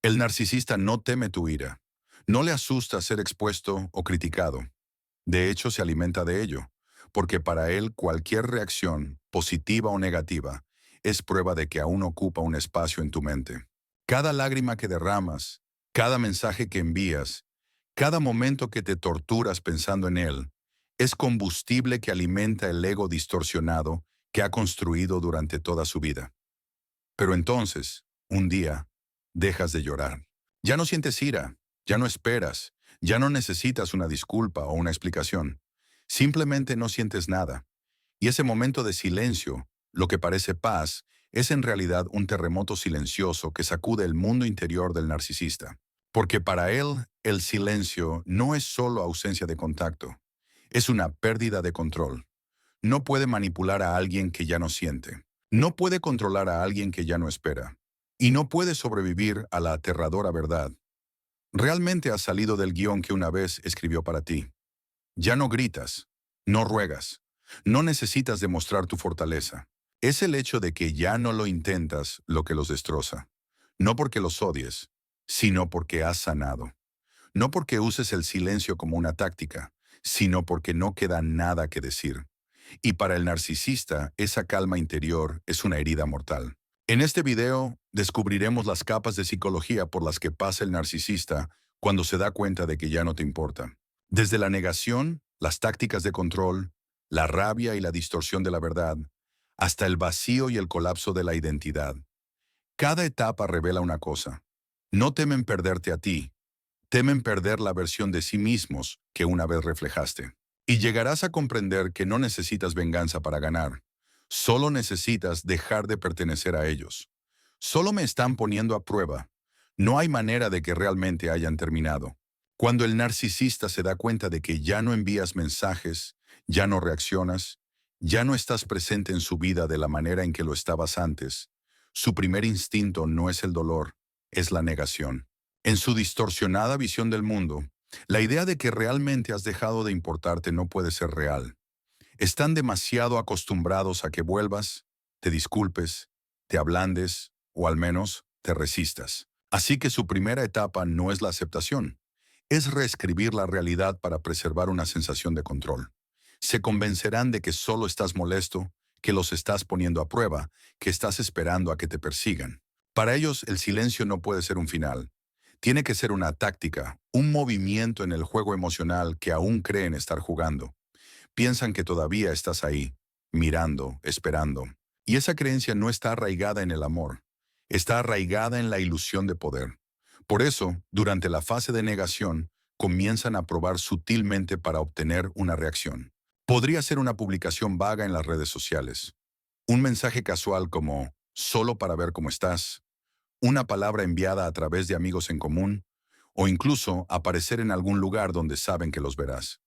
El narcisista no teme tu ira. No le asusta ser expuesto o criticado. De hecho, se alimenta de ello, porque para él cualquier reacción, positiva o negativa, es prueba de que aún ocupa un espacio en tu mente. Cada lágrima que derramas, cada mensaje que envías, cada momento que te torturas pensando en él, es combustible que alimenta el ego distorsionado que ha construido durante toda su vida. Pero entonces, un día, dejas de llorar. Ya no sientes ira, ya no esperas, ya no necesitas una disculpa o una explicación. Simplemente no sientes nada. Y ese momento de silencio, lo que parece paz, es en realidad un terremoto silencioso que sacude el mundo interior del narcisista. Porque para él, el silencio no es solo ausencia de contacto, es una pérdida de control. No puede manipular a alguien que ya no siente. No puede controlar a alguien que ya no espera. Y no puede sobrevivir a la aterradora verdad. Realmente has salido del guión que una vez escribió para ti. Ya no gritas, no ruegas, no necesitas demostrar tu fortaleza. Es el hecho de que ya no lo intentas lo que los destroza. No porque los odies, sino porque has sanado. No porque uses el silencio como una táctica, sino porque no queda nada que decir. Y para el narcisista, esa calma interior es una herida mortal. En este video, descubriremos las capas de psicología por las que pasa el narcisista cuando se da cuenta de que ya no te importa. Desde la negación, las tácticas de control, la rabia y la distorsión de la verdad, hasta el vacío y el colapso de la identidad. Cada etapa revela una cosa. No temen perderte a ti, temen perder la versión de sí mismos que una vez reflejaste. Y llegarás a comprender que no necesitas venganza para ganar. Solo necesitas dejar de pertenecer a ellos. Solo me están poniendo a prueba. No hay manera de que realmente hayan terminado. Cuando el narcisista se da cuenta de que ya no envías mensajes, ya no reaccionas, ya no estás presente en su vida de la manera en que lo estabas antes, su primer instinto no es el dolor, es la negación. En su distorsionada visión del mundo, la idea de que realmente has dejado de importarte no puede ser real. Están demasiado acostumbrados a que vuelvas, te disculpes, te ablandes o al menos te resistas. Así que su primera etapa no es la aceptación, es reescribir la realidad para preservar una sensación de control. Se convencerán de que solo estás molesto, que los estás poniendo a prueba, que estás esperando a que te persigan. Para ellos, el silencio no puede ser un final. Tiene que ser una táctica, un movimiento en el juego emocional que aún creen estar jugando. Piensan que todavía estás ahí, mirando, esperando. Y esa creencia no está arraigada en el amor, está arraigada en la ilusión de poder. Por eso, durante la fase de negación, comienzan a probar sutilmente para obtener una reacción. Podría ser una publicación vaga en las redes sociales, un mensaje casual como «solo para ver cómo estás», una palabra enviada a través de amigos en común, o incluso aparecer en algún lugar donde saben que los verás.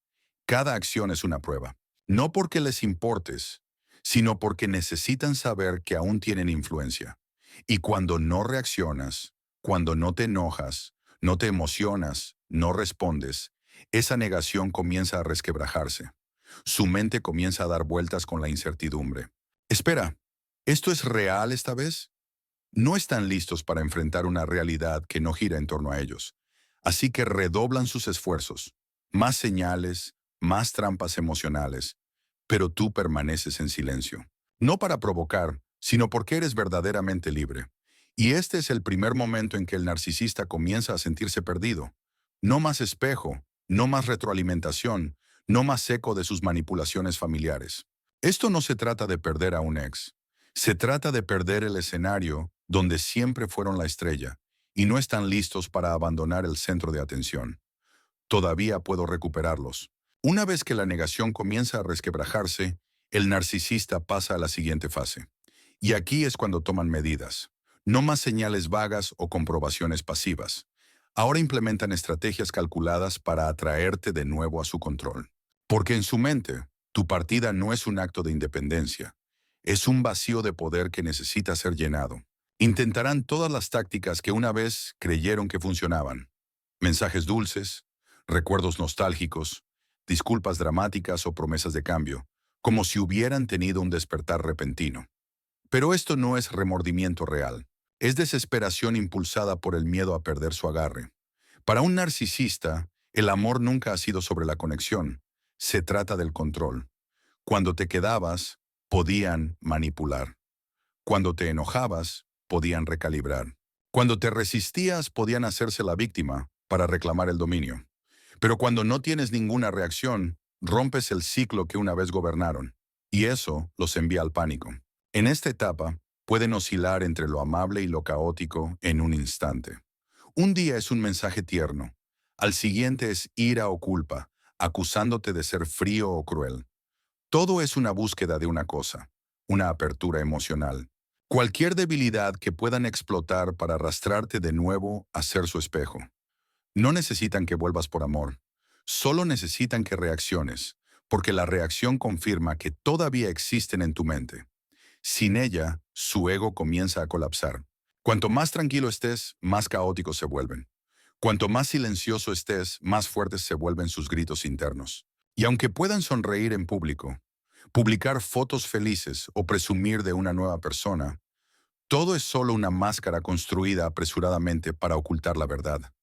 Cada acción es una prueba. No porque les importes, sino porque necesitan saber que aún tienen influencia. Y cuando no reaccionas, cuando no te enojas, no te emocionas, no respondes, esa negación comienza a resquebrajarse. Su mente comienza a dar vueltas con la incertidumbre. Espera, ¿esto es real esta vez? No están listos para enfrentar una realidad que no gira en torno a ellos. Así que redoblan sus esfuerzos. Más señales, más trampas emocionales. Pero tú permaneces en silencio. No para provocar, sino porque eres verdaderamente libre. Y este es el primer momento en que el narcisista comienza a sentirse perdido. No más espejo, no más retroalimentación, no más eco de sus manipulaciones familiares. Esto no se trata de perder a un ex. Se trata de perder el escenario donde siempre fueron la estrella y no están listos para abandonar el centro de atención. Todavía puedo recuperarlos. Una vez que la negación comienza a resquebrajarse, el narcisista pasa a la siguiente fase. Y aquí es cuando toman medidas. No más señales vagas o comprobaciones pasivas. Ahora implementan estrategias calculadas para atraerte de nuevo a su control. Porque en su mente, tu partida no es un acto de independencia. Es un vacío de poder que necesita ser llenado. Intentarán todas las tácticas que una vez creyeron que funcionaban. Mensajes dulces, recuerdos nostálgicos, disculpas dramáticas o promesas de cambio, como si hubieran tenido un despertar repentino. Pero esto no es remordimiento real. Es desesperación impulsada por el miedo a perder su agarre. Para un narcisista, el amor nunca ha sido sobre la conexión. Se trata del control. Cuando te quedabas, podían manipular. Cuando te enojabas, podían recalibrar. Cuando te resistías, podían hacerse la víctima para reclamar el dominio. Pero cuando no tienes ninguna reacción, rompes el ciclo que una vez gobernaron. Y eso los envía al pánico. En esta etapa, pueden oscilar entre lo amable y lo caótico en un instante. Un día es un mensaje tierno. Al siguiente es ira o culpa, acusándote de ser frío o cruel. Todo es una búsqueda de una cosa, una apertura emocional. Cualquier debilidad que puedan explotar para arrastrarte de nuevo a ser su espejo. No necesitan que vuelvas por amor, solo necesitan que reacciones, porque la reacción confirma que todavía existen en tu mente. Sin ella, su ego comienza a colapsar. Cuanto más tranquilo estés, más caóticos se vuelven. Cuanto más silencioso estés, más fuertes se vuelven sus gritos internos. Y aunque puedan sonreír en público, publicar fotos felices o presumir de una nueva persona, todo es solo una máscara construida apresuradamente para ocultar la verdad.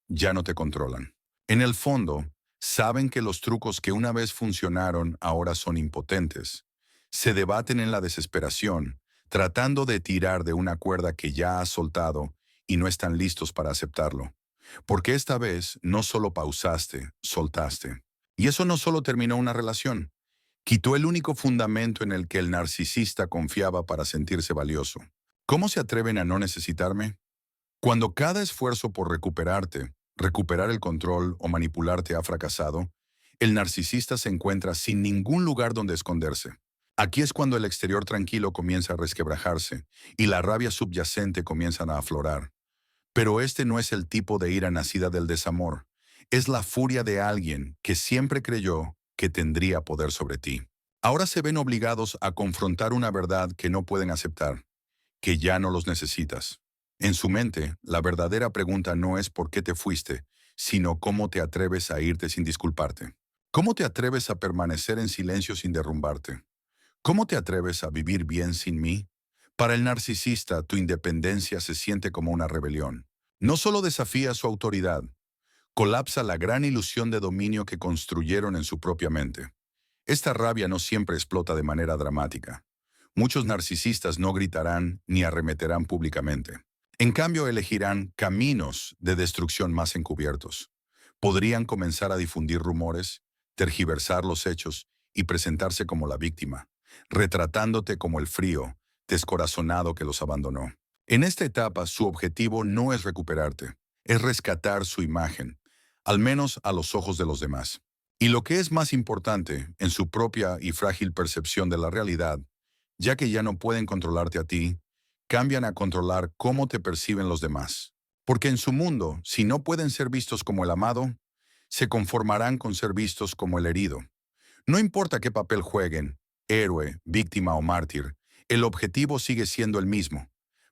Ya no te controlan. En el fondo, saben que los trucos que una vez funcionaron ahora son impotentes. Se debaten en la desesperación, tratando de tirar de una cuerda que ya has soltado y no están listos para aceptarlo. Porque esta vez no solo pausaste, soltaste. Y eso no solo terminó una relación, quitó el único fundamento en el que el narcisista confiaba para sentirse valioso. ¿Cómo se atreven a no necesitarme? Cuando cada esfuerzo por recuperarte, recuperar el control o manipularte ha fracasado, el narcisista se encuentra sin ningún lugar donde esconderse. Aquí es cuando el exterior tranquilo comienza a resquebrajarse y la rabia subyacente comienzan a aflorar. Pero este no es el tipo de ira nacida del desamor. Es la furia de alguien que siempre creyó que tendría poder sobre ti. Ahora se ven obligados a confrontar una verdad que no pueden aceptar, que ya no los necesitas. En su mente, la verdadera pregunta no es por qué te fuiste, sino cómo te atreves a irte sin disculparte. ¿Cómo te atreves a permanecer en silencio sin derrumbarte? ¿Cómo te atreves a vivir bien sin mí? Para el narcisista, tu independencia se siente como una rebelión. No solo desafía su autoridad, colapsa la gran ilusión de dominio que construyeron en su propia mente. Esta rabia no siempre explota de manera dramática. Muchos narcisistas no gritarán ni arremeterán públicamente. En cambio, elegirán caminos de destrucción más encubiertos. Podrían comenzar a difundir rumores, tergiversar los hechos y presentarse como la víctima, retratándote como el frío, descorazonado que los abandonó. En esta etapa, su objetivo no es recuperarte, es rescatar su imagen, al menos a los ojos de los demás. Y lo que es más importante, en su propia y frágil percepción de la realidad, ya que ya no pueden controlarte a ti, cambian a controlar cómo te perciben los demás. Porque en su mundo, si no pueden ser vistos como el amado, se conformarán con ser vistos como el herido. No importa qué papel jueguen, héroe, víctima o mártir, el objetivo sigue siendo el mismo: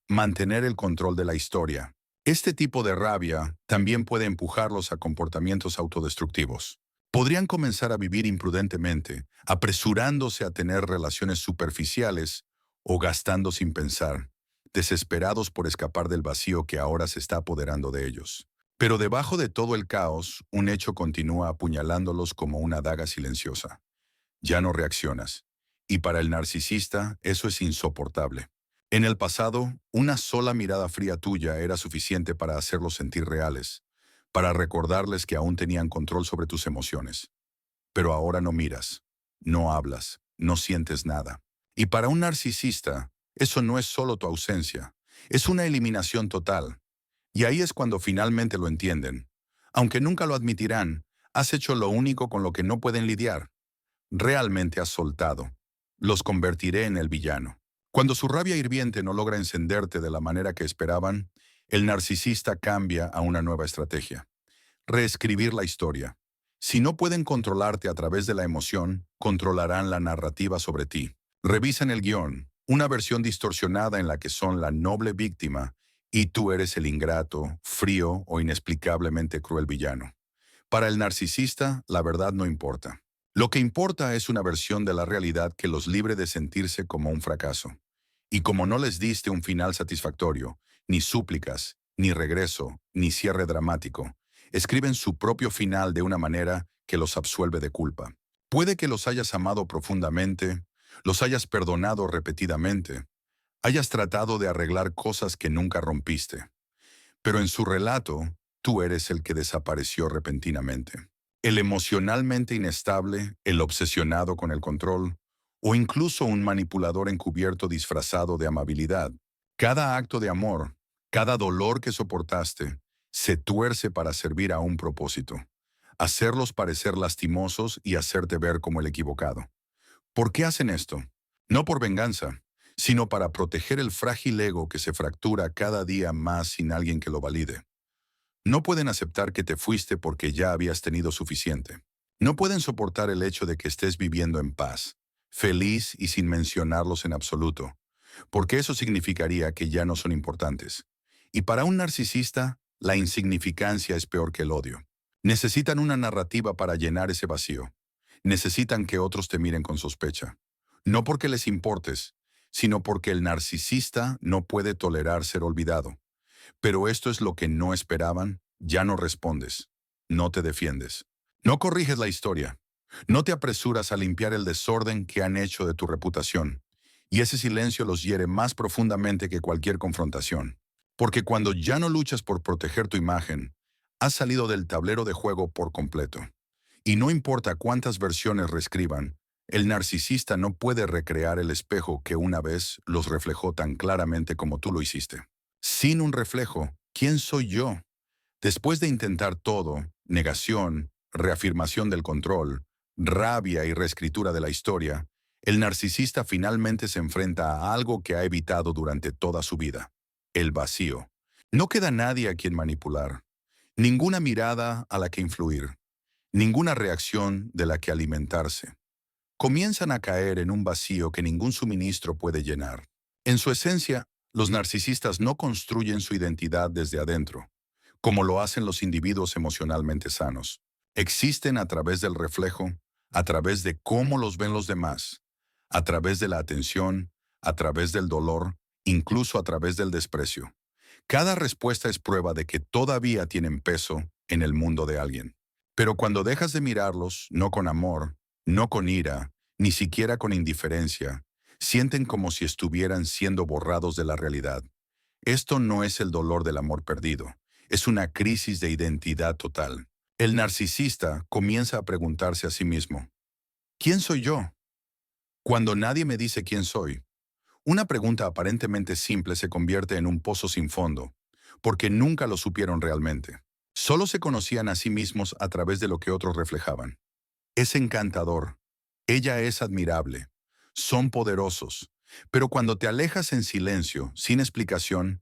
mantener el control de la historia. Este tipo de rabia también puede empujarlos a comportamientos autodestructivos. Podrían comenzar a vivir imprudentemente, apresurándose a tener relaciones superficiales o gastando sin pensar, desesperados por escapar del vacío que ahora se está apoderando de ellos. Pero debajo de todo el caos, un hecho continúa apuñalándolos como una daga silenciosa. Ya no reaccionas. Y para el narcisista, eso es insoportable. En el pasado, una sola mirada fría tuya era suficiente para hacerlos sentir reales, para recordarles que aún tenían control sobre tus emociones. Pero ahora no miras, no hablas, no sientes nada. Y para un narcisista, eso no es solo tu ausencia, es una eliminación total. Y ahí es cuando finalmente lo entienden. Aunque nunca lo admitirán, has hecho lo único con lo que no pueden lidiar. Realmente has soltado. Los convertiré en el villano. Cuando su rabia hirviente no logra encenderte de la manera que esperaban, el narcisista cambia a una nueva estrategia: reescribir la historia. Si no pueden controlarte a través de la emoción, controlarán la narrativa sobre ti. Revisan el guión, una versión distorsionada en la que son la noble víctima y tú eres el ingrato, frío o inexplicablemente cruel villano. Para el narcisista, la verdad no importa. Lo que importa es una versión de la realidad que los libre de sentirse como un fracaso. Y como no les diste un final satisfactorio, ni súplicas, ni regreso, ni cierre dramático. Escriben su propio final de una manera que los absuelve de culpa. Puede que los hayas amado profundamente, los hayas perdonado repetidamente, hayas tratado de arreglar cosas que nunca rompiste. Pero en su relato, tú eres el que desapareció repentinamente. El emocionalmente inestable, el obsesionado con el control, o incluso un manipulador encubierto disfrazado de amabilidad. Cada acto de amor, cada dolor que soportaste, se tuerce para servir a un propósito. Hacerlos parecer lastimosos y hacerte ver como el equivocado. ¿Por qué hacen esto? No por venganza, sino para proteger el frágil ego que se fractura cada día más sin alguien que lo valide. No pueden aceptar que te fuiste porque ya habías tenido suficiente. No pueden soportar el hecho de que estés viviendo en paz, feliz y sin mencionarlos en absoluto, porque eso significaría que ya no son importantes. Y para un narcisista, la insignificancia es peor que el odio. Necesitan una narrativa para llenar ese vacío. Necesitan que otros te miren con sospecha. No porque les importes, sino porque el narcisista no puede tolerar ser olvidado. Pero esto es lo que no esperaban, ya no respondes, no te defiendes. No corriges la historia, no te apresuras a limpiar el desorden que han hecho de tu reputación. Y ese silencio los hiere más profundamente que cualquier confrontación. Porque cuando ya no luchas por proteger tu imagen, has salido del tablero de juego por completo. Y no importa cuántas versiones reescriban, el narcisista no puede recrear el espejo que una vez los reflejó tan claramente como tú lo hiciste. Sin un reflejo, ¿quién soy yo? Después de intentar todo, negación, reafirmación del control, rabia y reescritura de la historia, el narcisista finalmente se enfrenta a algo que ha evitado durante toda su vida: el vacío. No queda nadie a quien manipular, ninguna mirada a la que influir, ninguna reacción de la que alimentarse. Comienzan a caer en un vacío que ningún suministro puede llenar. En su esencia, los narcisistas no construyen su identidad desde adentro, como lo hacen los individuos emocionalmente sanos. Existen a través del reflejo, a través de cómo los ven los demás, a través de la atención, a través del dolor, incluso a través del desprecio. Cada respuesta es prueba de que todavía tienen peso en el mundo de alguien. Pero cuando dejas de mirarlos, no con amor, no con ira, ni siquiera con indiferencia, sienten como si estuvieran siendo borrados de la realidad. Esto no es el dolor del amor perdido, es una crisis de identidad total. El narcisista comienza a preguntarse a sí mismo: ¿quién soy yo? Cuando nadie me dice quién soy. Una pregunta aparentemente simple se convierte en un pozo sin fondo, porque nunca lo supieron realmente. Solo se conocían a sí mismos a través de lo que otros reflejaban. Es encantador. Ella es admirable. Son poderosos. Pero cuando te alejas en silencio, sin explicación,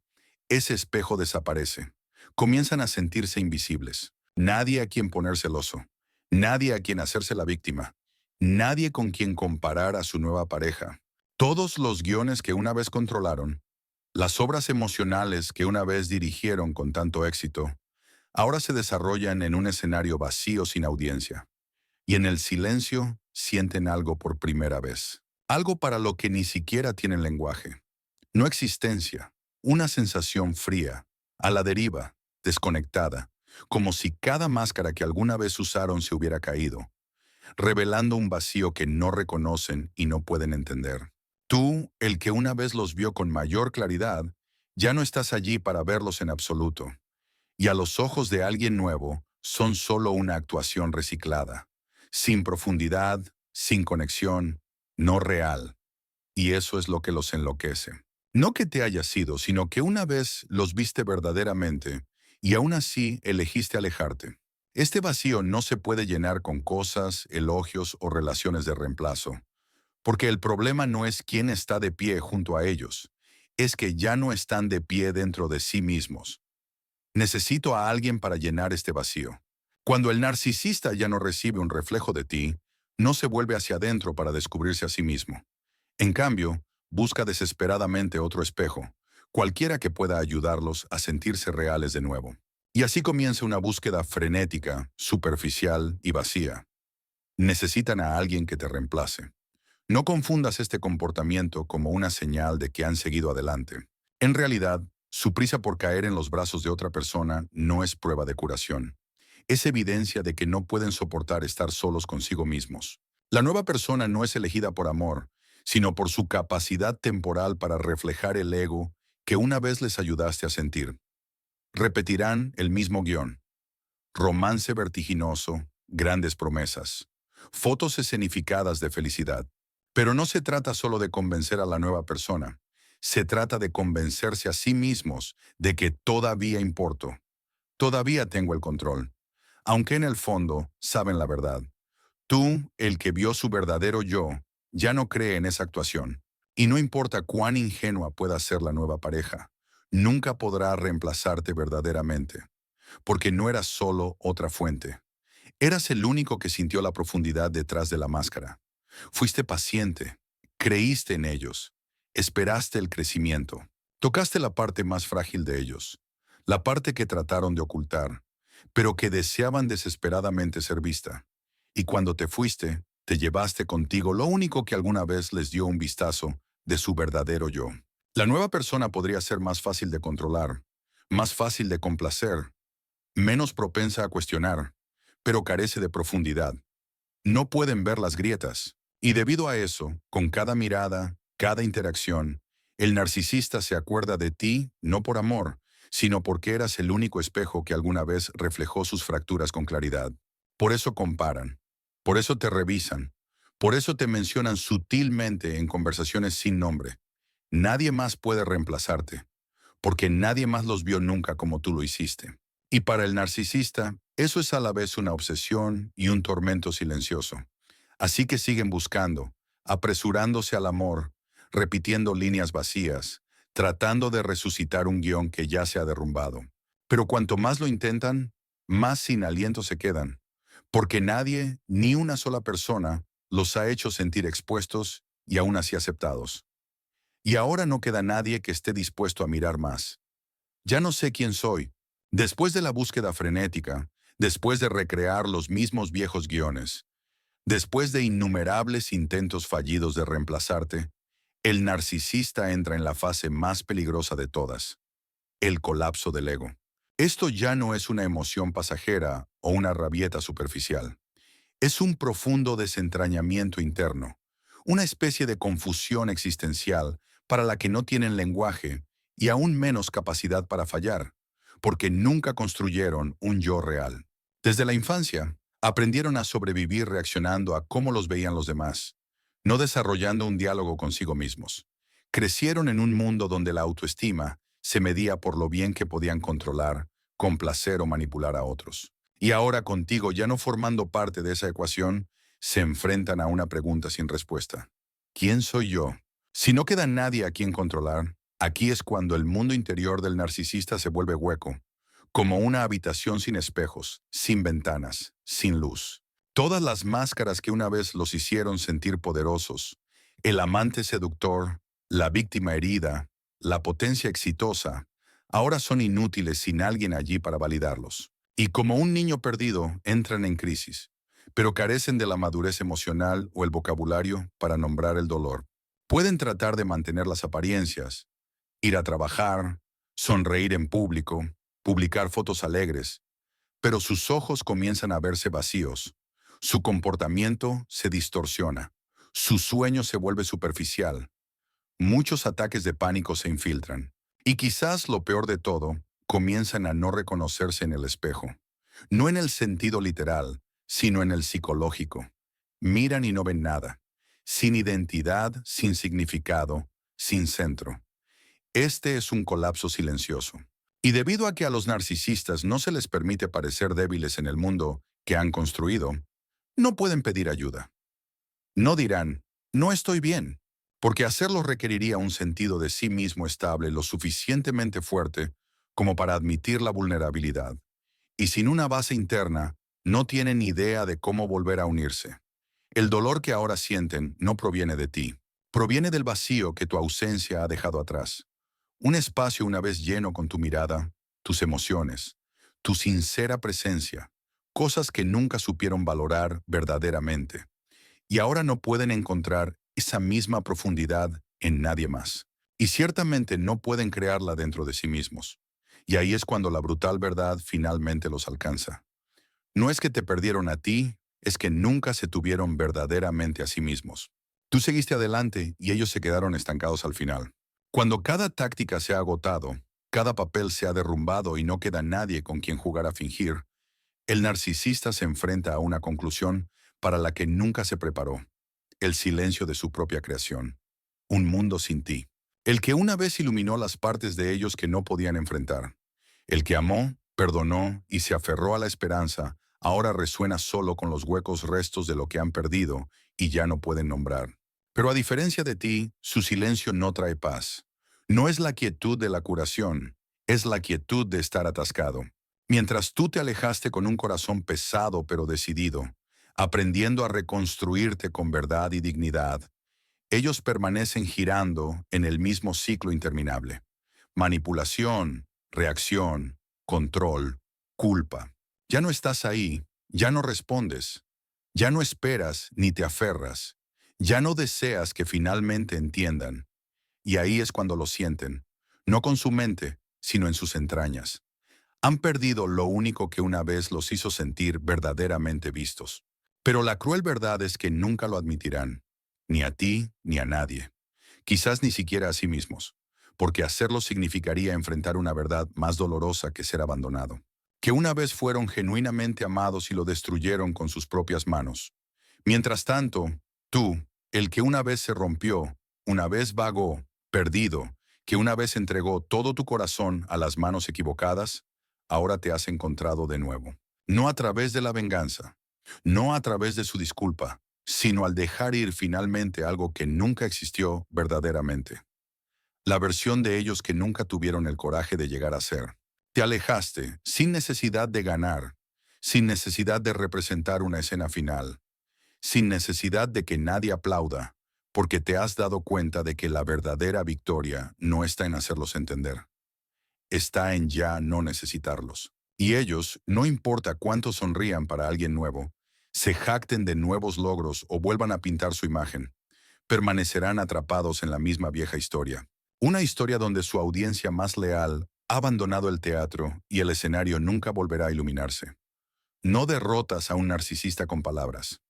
ese espejo desaparece. Comienzan a sentirse invisibles. Nadie a quien poner celoso. Nadie a quien hacerse la víctima. Nadie con quien comparar a su nueva pareja. Todos los guiones que una vez controlaron, las obras emocionales que una vez dirigieron con tanto éxito, ahora se desarrollan en un escenario vacío sin audiencia. Y en el silencio sienten algo por primera vez. Algo para lo que ni siquiera tienen lenguaje. No existencia, una sensación fría, a la deriva, desconectada, como si cada máscara que alguna vez usaron se hubiera caído, revelando un vacío que no reconocen y no pueden entender. Tú, el que una vez los vio con mayor claridad, ya no estás allí para verlos en absoluto. Y a los ojos de alguien nuevo, son solo una actuación reciclada, sin profundidad, sin conexión, no real. Y eso es lo que los enloquece. No que te hayas ido, sino que una vez los viste verdaderamente y aún así elegiste alejarte. Este vacío no se puede llenar con cosas, elogios o relaciones de reemplazo, porque el problema no es quién está de pie junto a ellos, es que ya no están de pie dentro de sí mismos. Necesito a alguien para llenar este vacío. Cuando el narcisista ya no recibe un reflejo de ti, no se vuelve hacia adentro para descubrirse a sí mismo. En cambio, busca desesperadamente otro espejo, cualquiera que pueda ayudarlos a sentirse reales de nuevo. Y así comienza una búsqueda frenética, superficial y vacía. Necesitan a alguien que te reemplace. No confundas este comportamiento como una señal de que han seguido adelante. En realidad, Su prisa por caer en los brazos de otra persona no es prueba de curación. Es evidencia de que no pueden soportar estar solos consigo mismos. La nueva persona no es elegida por amor, sino por su capacidad temporal para reflejar el ego que una vez les ayudaste a sentir. Repetirán el mismo guión. Romance vertiginoso, grandes promesas, fotos escenificadas de felicidad. Pero no se trata solo de convencer a la nueva persona. Se trata de convencerse a sí mismos de que todavía importo, todavía tengo el control. Aunque en el fondo saben la verdad. Tú, el que vio su verdadero yo, ya no cree en esa actuación. Y no importa cuán ingenua pueda ser la nueva pareja, nunca podrá reemplazarte verdaderamente, porque no eras solo otra fuente. Eras el único que sintió la profundidad detrás de la máscara. Fuiste paciente, creíste en ellos, esperaste el crecimiento, tocaste la parte más frágil de ellos, la parte que trataron de ocultar, pero que deseaban desesperadamente ser vista. Y cuando te fuiste, te llevaste contigo lo único que alguna vez les dio un vistazo de su verdadero yo. La nueva persona podría ser más fácil de controlar, más fácil de complacer, menos propensa a cuestionar, pero carece de profundidad. No pueden ver las grietas. Y debido a eso, con cada mirada, cada interacción, el narcisista se acuerda de ti no por amor, sino porque eras el único espejo que alguna vez reflejó sus fracturas con claridad. Por eso comparan, por eso te revisan, por eso te mencionan sutilmente en conversaciones sin nombre. Nadie más puede reemplazarte, porque nadie más los vio nunca como tú lo hiciste. Y para el narcisista, eso es a la vez una obsesión y un tormento silencioso. Así que siguen buscando, apresurándose al amor, repitiendo líneas vacías, tratando de resucitar un guión que ya se ha derrumbado. Pero cuanto más lo intentan, más sin aliento se quedan, porque nadie, ni una sola persona, los ha hecho sentir expuestos y aún así aceptados. Y ahora no queda nadie que esté dispuesto a mirar más. Ya no sé quién soy. Después de la búsqueda frenética, después de recrear los mismos viejos guiones, después de innumerables intentos fallidos de reemplazarte, el narcisista entra en la fase más peligrosa de todas, el colapso del ego. Esto ya no es una emoción pasajera o una rabieta superficial. Es un profundo desentrañamiento interno, una especie de confusión existencial para la que no tienen lenguaje y aún menos capacidad para fallar, porque nunca construyeron un yo real. Desde la infancia, aprendieron a sobrevivir reaccionando a cómo los veían los demás, no desarrollando un diálogo consigo mismos. Crecieron en un mundo donde la autoestima se medía por lo bien que podían controlar, complacer o manipular a otros. Y ahora contigo ya no formando parte de esa ecuación, se enfrentan a una pregunta sin respuesta. ¿Quién soy yo? Si no queda nadie a quien controlar, aquí es cuando el mundo interior del narcisista se vuelve hueco, como una habitación sin espejos, sin ventanas, sin luz. Todas las máscaras que una vez los hicieron sentir poderosos, el amante seductor, la víctima herida, la potencia exitosa, ahora son inútiles sin alguien allí para validarlos. Y como un niño perdido, entran en crisis, pero carecen de la madurez emocional o el vocabulario para nombrar el dolor. Pueden tratar de mantener las apariencias, ir a trabajar, sonreír en público, publicar fotos alegres, pero sus ojos comienzan a verse vacíos, su comportamiento se distorsiona, su sueño se vuelve superficial, muchos ataques de pánico se infiltran. Y quizás lo peor de todo, comienzan a no reconocerse en el espejo. No en el sentido literal, sino en el psicológico. Miran y no ven nada. Sin identidad, sin significado, sin centro. Este es un colapso silencioso. Y debido a que a los narcisistas no se les permite parecer débiles en el mundo que han construido, no pueden pedir ayuda. No dirán, no estoy bien, porque hacerlo requeriría un sentido de sí mismo estable lo suficientemente fuerte como para admitir la vulnerabilidad. Y sin una base interna, no tienen idea de cómo volver a unirse. El dolor que ahora sienten no proviene de ti, proviene del vacío que tu ausencia ha dejado atrás. Un espacio una vez lleno con tu mirada, tus emociones, tu sincera presencia, cosas que nunca supieron valorar verdaderamente. Y ahora no pueden encontrar esa misma profundidad en nadie más. y ciertamente no pueden crearla dentro de sí mismos. Y ahí es cuando la brutal verdad finalmente los alcanza. No es que te perdieron a ti, es que nunca se tuvieron verdaderamente a sí mismos. Tú seguiste adelante y ellos se quedaron estancados al final. Cuando cada táctica se ha agotado, cada papel se ha derrumbado y no queda nadie con quien jugar a fingir, el narcisista se enfrenta a una conclusión para la que nunca se preparó: el silencio de su propia creación. Un mundo sin ti. El que una vez iluminó las partes de ellos que no podían enfrentar. El que amó, perdonó y se aferró a la esperanza, ahora resuena solo con los huecos restos de lo que han perdido y ya no pueden nombrar. Pero a diferencia de ti, su silencio no trae paz. No es la quietud de la curación, es la quietud de estar atascado. Mientras tú te alejaste con un corazón pesado pero decidido, aprendiendo a reconstruirte con verdad y dignidad, ellos permanecen girando en el mismo ciclo interminable. Manipulación, reacción, control, culpa. Ya no estás ahí, ya no respondes, ya no esperas ni te aferras, ya no deseas que finalmente entiendan. Y ahí es cuando lo sienten, no con su mente, sino en sus entrañas. Han perdido lo único que una vez los hizo sentir verdaderamente vistos. Pero la cruel verdad es que nunca lo admitirán, ni a ti ni a nadie, quizás ni siquiera a sí mismos, porque hacerlo significaría enfrentar una verdad más dolorosa que ser abandonado. Que una vez fueron genuinamente amados y lo destruyeron con sus propias manos. Mientras tanto, tú, el que una vez se rompió, una vez vagó, perdido, que una vez entregó todo tu corazón a las manos equivocadas, ahora te has encontrado de nuevo. No a través de la venganza, no a través de su disculpa, sino al dejar ir finalmente algo que nunca existió verdaderamente. La versión de ellos que nunca tuvieron el coraje de llegar a ser. Te alejaste sin necesidad de ganar, sin necesidad de representar una escena final, sin necesidad de que nadie aplauda, porque te has dado cuenta de que la verdadera victoria no está en hacerlos entender, está en ya no necesitarlos. Y ellos, no importa cuánto sonrían para alguien nuevo, se jacten de nuevos logros o vuelvan a pintar su imagen, permanecerán atrapados en la misma vieja historia. Una historia donde su audiencia más leal ha abandonado el teatro y el escenario nunca volverá a iluminarse. No derrotas a un narcisista con palabras.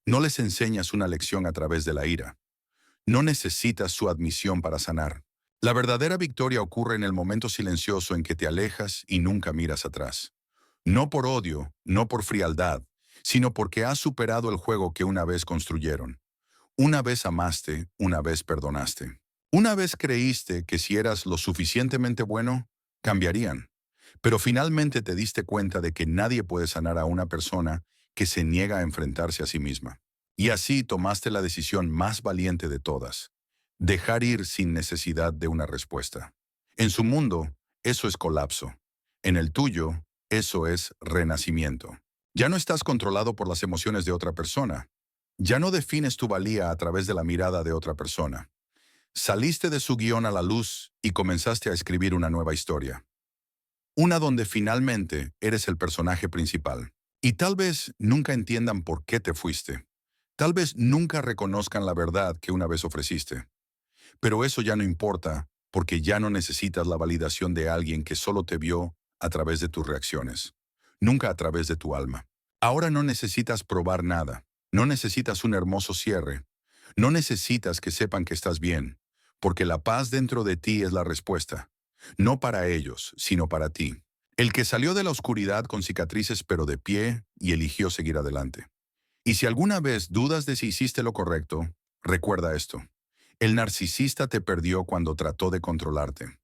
No les enseñas una lección a través de la ira. No necesitas su admisión para sanar. La verdadera victoria ocurre en el momento silencioso en que te alejas y nunca miras atrás. No por odio, no por frialdad, sino porque has superado el juego que una vez construyeron. Una vez amaste, una vez perdonaste. Una vez creíste que si eras lo suficientemente bueno, cambiarían. Pero finalmente te diste cuenta de que nadie puede sanar a una persona que se niega a enfrentarse a sí misma. Y así tomaste la decisión más valiente de todas: dejar ir sin necesidad de una respuesta. En su mundo, eso es colapso. En el tuyo, eso es renacimiento. Ya no estás controlado por las emociones de otra persona. Ya no defines tu valía a través de la mirada de otra persona. Saliste de su guión a la luz y comenzaste a escribir una nueva historia. Una donde finalmente eres el personaje principal. Y tal vez nunca entiendan por qué te fuiste. Tal vez nunca reconozcan la verdad que una vez ofreciste. Pero eso ya no importa, porque ya no necesitas la validación de alguien que solo te vio a través de tus reacciones, nunca a través de tu alma. Ahora no necesitas probar nada, no necesitas un hermoso cierre, no necesitas que sepan que estás bien, porque la paz dentro de ti es la respuesta, no para ellos, sino para ti. El que salió de la oscuridad con cicatrices pero de pie y eligió seguir adelante. Y si alguna vez dudas de si hiciste lo correcto, recuerda esto: el narcisista te perdió cuando trató de controlarte.